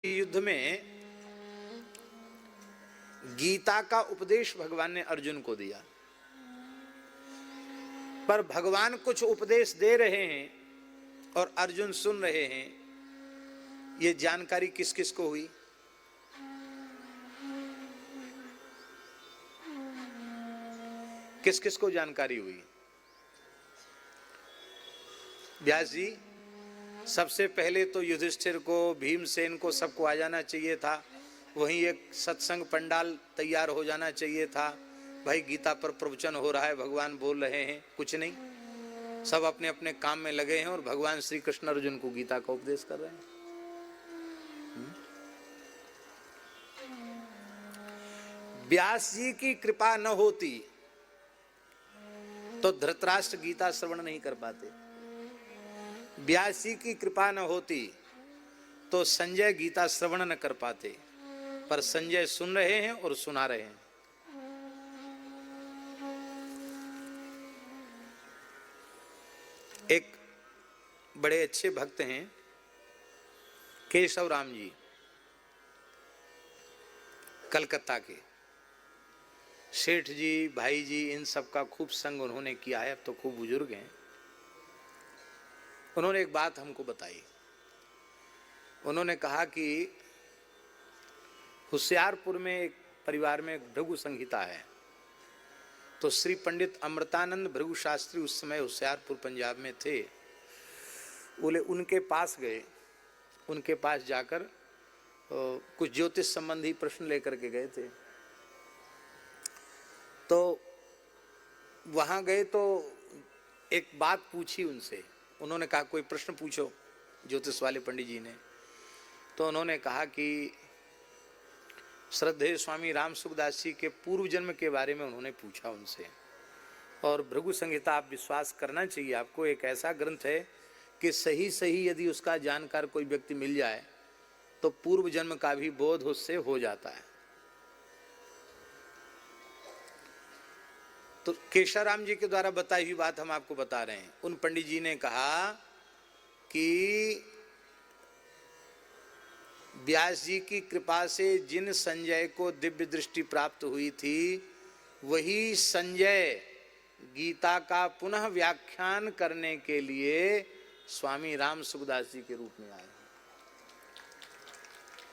युद्ध में गीता का उपदेश भगवान ने अर्जुन को दिया, पर भगवान कुछ उपदेश दे रहे हैं और अर्जुन सुन रहे हैं। ये जानकारी किस किस को हुई? किस किस को जानकारी हुई? व्यास जी, सबसे पहले तो युधिष्ठिर को, भीमसेन को, सबको आ जाना चाहिए था। वहीं एक सत्संग पंडाल तैयार हो जाना चाहिए था। भाई गीता पर प्रवचन हो रहा है, भगवान बोल रहे हैं, कुछ नहीं, सब अपने अपने काम में लगे हैं और भगवान श्री कृष्ण अर्जुन को गीता का उपदेश कर रहे हैं। व्यास जी की कृपा न होती तो धृतराष्ट्र गीता श्रवण नहीं कर पाते। व्यास जी की कृपा न होती तो संजय गीता श्रवण न कर पाते, पर संजय सुन रहे हैं और सुना रहे हैं। एक बड़े अच्छे भक्त हैं केशव राम जी, कलकत्ता के। सेठ जी, भाई जी, इन सब का खूब संग उन्होंने किया है, अब तो खूब बुजुर्ग हैं। उन्होंने एक बात हमको बताई। उन्होंने कहा कि होशियारपुर में एक परिवार में भृगु संहिता है, तो श्री पंडित अमृतानंद भृगु शास्त्री उस समय होशियारपुर पंजाब में थे। बोले उनके पास गए, उनके पास जाकर कुछ ज्योतिष संबंधी प्रश्न लेकर के गए थे। तो वहां गए तो एक बात पूछी उनसे। उन्होंने कहा कोई प्रश्न पूछो, ज्योतिष वाले पंडित जी ने। तो उन्होंने कहा कि श्रद्धेय स्वामी राम सुखदास जी के पूर्व जन्म के बारे में उन्होंने पूछा उनसे। और भृगु संहिता आप विश्वास करना चाहिए आपको, एक ऐसा ग्रंथ है कि सही सही यदि उसका जानकार कोई व्यक्ति मिल जाए तो पूर्व जन्म का भी बोध उससे हो जाता है। तो केशाराम जी के द्वारा बताई हुई बात हम आपको बता रहे हैं। उन पंडित जी ने कहा कि व्यास जी की कृपा से जिन संजय को दिव्य दृष्टि प्राप्त हुई थी, वही संजय गीता का पुनः व्याख्यान करने के लिए स्वामी राम सुखदास जी के रूप में आए।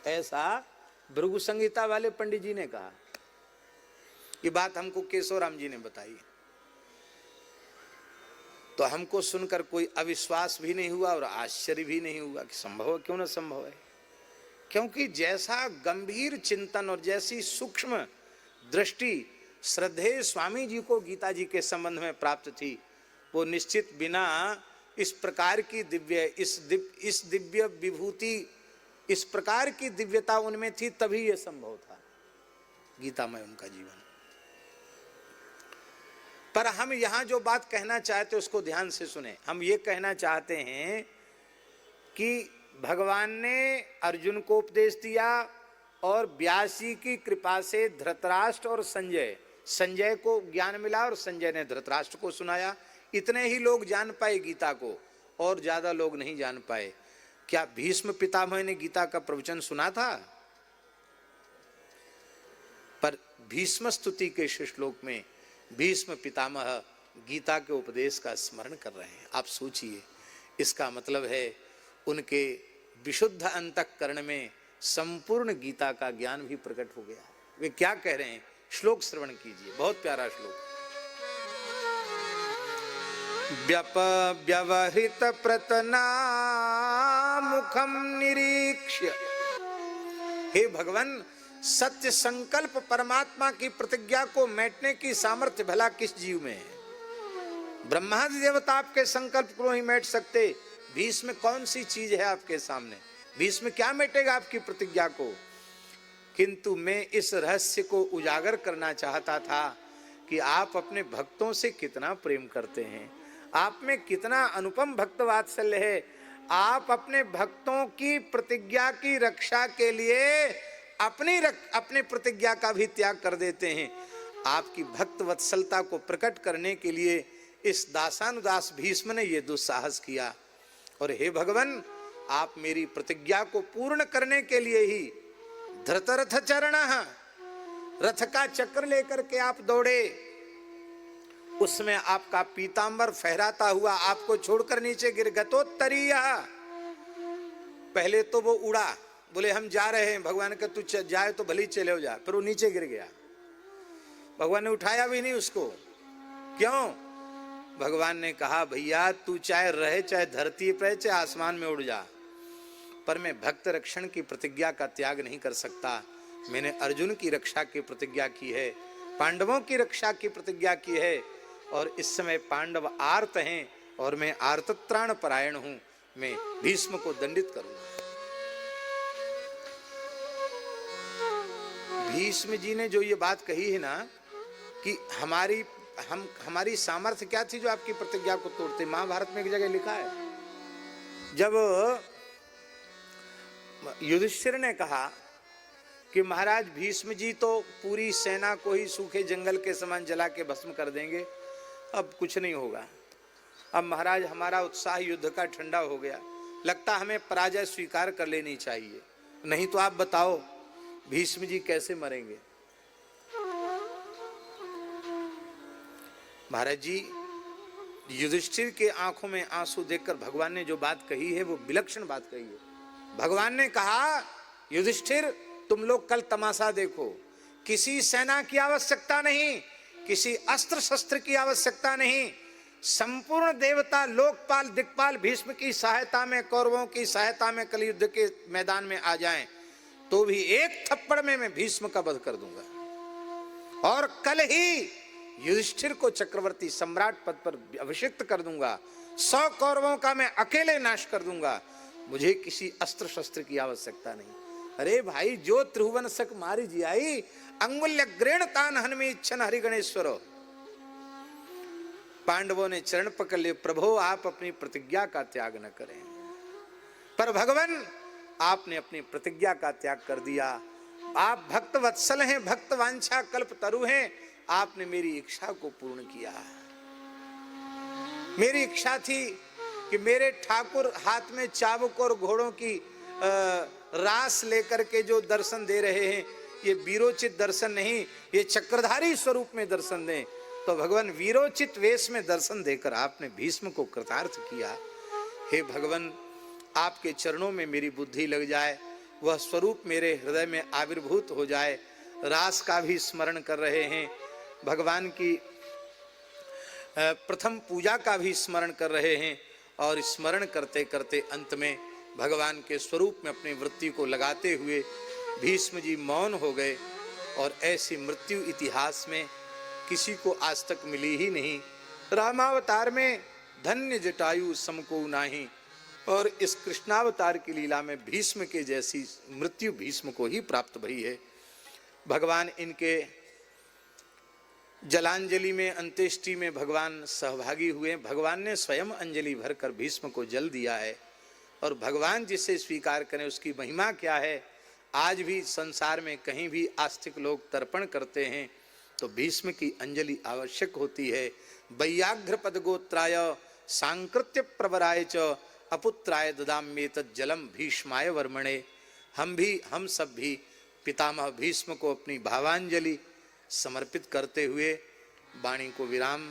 ऐसा भृगु संहिता वाले पंडित जी ने कहा। ये बात हमको केशवराम जी ने बताई। तो हमको सुनकर कोई अविश्वास भी नहीं हुआ और आश्चर्य भी नहीं हुआ कि संभव है, क्यों ना संभव है। क्योंकि जैसा गंभीर चिंतन और जैसी सूक्ष्म दृष्टि श्रद्धेय स्वामी जी को गीता जी के संबंध में प्राप्त थी, वो निश्चित बिना इस प्रकार की इस दिव्य विभूति, इस प्रकार की दिव्यता उनमें थी, तभी यह संभव था गीता में उनका जीवन। पर हम यहां जो बात कहना चाहते हैं उसको ध्यान से सुने। हम ये कहना चाहते हैं कि भगवान ने अर्जुन को उपदेश दिया और व्यास जी की कृपा से धृतराष्ट्र और संजय को ज्ञान मिला और संजय ने धृतराष्ट्र को सुनाया। इतने ही लोग जान पाए गीता को, और ज्यादा लोग नहीं जान पाए। क्या भीष्म पितामह ने गीता का प्रवचन सुना था? पर भीष्म स्तुति के श्लोक में भीष्म पितामह गीता के उपदेश का स्मरण कर रहे हैं। आप सोचिए, इसका मतलब है उनके विशुद्ध अंतःकरण में संपूर्ण गीता का ज्ञान भी प्रकट हो गया। वे क्या कह रहे हैं, श्लोक श्रवण कीजिए, बहुत प्यारा श्लोक। व्यवहृत प्रतना मुखम निरीक्ष्य। हे भगवान, सत्य संकल्प परमात्मा की प्रतिज्ञा को मेटने की सामर्थ्य भला किस जीव में है? ब्रह्मादि देवता आपके संकल्प को नहीं मेट सकते। भीष्म कौन सी चीज है आपके सामने? भीष्म क्या मेटेगा आपकी प्रतिज्ञा को? किंतु मैं इस रहस्य को उजागर करना चाहता था कि आप अपने भक्तों से कितना प्रेम करते हैं, आप में कितना अनुपम भक्त वात्सल्य है। आप अपने भक्तों की प्रतिज्ञा की रक्षा के लिए अपने प्रतिज्ञा का भी त्याग कर देते हैं। आपकी भक्त वत्सलता को प्रकट करने के लिए इस दासानुदास भीष्म ने यह दुस्साहस किया। और हे भगवान, आप मेरी प्रतिज्ञा को पूर्ण करने के लिए ही धृतरथ चरणः, रथ का चक्र लेकर के आप दौड़े, उसमें आपका पीतांबर फहराता हुआ आपको छोड़कर नीचे गिर गतोत्तरीय। पहले तो वो उड़ा, बोले हम जा रहे हैं, भगवान का तू जाए तो भले चले हो जा, फिर वो नीचे गिर गया, भगवान ने उठाया भी नहीं उसको। क्यों? भगवान ने कहा भैया तू चाहे रहे चाहे धरती पे चाहे आसमान में उड़ जा, पर मैं भक्त रक्षण की प्रतिज्ञा का त्याग नहीं कर सकता। मैंने अर्जुन की रक्षा की प्रतिज्ञा की है, पांडवों की रक्षा की प्रतिज्ञा की है, और इस समय पांडव आर्त हैं और मैं आर्तत्राण परायण हूं, मैं भीष्म को दंडित करूंगा। भीष्म जी ने जो ये बात कही है ना कि हमारी सामर्थ्य क्या थी जो आपकी प्रतिज्ञा को तोड़ते, महाभारत में एक जगह लिखा है, जब युधिष्ठिर ने कहा कि महाराज भीष्म जी तो पूरी सेना को ही सूखे जंगल के समान जला के भस्म कर देंगे, अब कुछ नहीं होगा, अब महाराज हमारा उत्साह युद्ध का ठंडा हो गया, लगता हमें पराजय स्वीकार कर लेनी चाहिए, नहीं तो आप बताओ भीष्म जी कैसे मरेंगे। महाराज जी युधिष्ठिर के आंखों में आंसू देखकर भगवान ने जो बात कही है वो विलक्षण बात कही है। भगवान ने कहा युधिष्ठिर तुम लोग कल तमाशा देखो, किसी सेना की आवश्यकता नहीं, किसी अस्त्र शस्त्र की आवश्यकता नहीं, संपूर्ण देवता लोकपाल दिक्पाल भीष्म की सहायता में, कौरवों की सहायता में कल युद्ध के मैदान में आ जाएं तो भी एक थप्पड़ में मैं भीष्म का वध कर दूंगा, और कल ही युधिष्ठिर को चक्रवर्ती सम्राट पद पर अभिषिक्त कर दूंगा, 100 कौरवों का मैं अकेले नाश कर दूंगा, मुझे किसी अस्त्र शस्त्र की आवश्यकता नहीं। अरे भाई जो त्रिभुवन सक मारी जियाई, अंगुल्य ग्रेण तान हनमी इच्छन हरि गणेश्वर। पांडवों ने चरण पकड़ लिए, प्रभु आप अपनी प्रतिज्ञा का त्याग न करें, पर भगवान आपने अपनी प्रतिज्ञा का त्याग कर दिया। आप भक्त वत्सल हैं, भक्त वांछा कल्प तरु हैं, आपने मेरी इच्छा को पूर्ण किया। मेरी इच्छा थी कि मेरे ठाकुर हाथ में चाबुक और घोड़ों की रास लेकर के जो दर्शन दे रहे हैं, ये वीरोचित दर्शन नहीं, ये चक्रधारी स्वरूप में दर्शन दें। तो भगवान वीरोचित वेश में दर्शन देकर आपने भीष्म को कृतार्थ किया। हे भगवान आपके चरणों में मेरी बुद्धि लग जाए, वह स्वरूप मेरे हृदय में आविर्भूत हो जाए। रास का भी स्मरण कर रहे हैं, भगवान की प्रथम पूजा का भी स्मरण कर रहे हैं, और स्मरण करते करते अंत में भगवान के स्वरूप में अपनी वृत्ति को लगाते हुए भीष्म जी मौन हो गए। और ऐसी मृत्यु इतिहास में किसी को आज तक मिली ही नहीं। रामावतार में धन्य जटायु समको नाही, और इस कृष्णावतार की लीला में भीष्म के जैसी मृत्यु भीष्म को ही प्राप्त भई है। भगवान इनके जलांजलि में, अंत्येष्टि में भगवान सहभागी हुए। भगवान ने स्वयं अंजलि भरकर भीष्म को जल दिया है, और भगवान जिसे स्वीकार करें उसकी महिमा क्या है। आज भी संसार में कहीं भी आस्तिक लोग तर्पण करते हैं तो भीष्म की अंजलि आवश्यक होती है। वैयाघ्र पदगोत्राय सांकृत्य प्रवराय च अपुत्राय ददाम्येतत् जलम भीष्माय वर्मणे। हम सब भी पितामह भीष्म को अपनी भावांजलि समर्पित करते हुए वाणी को विराम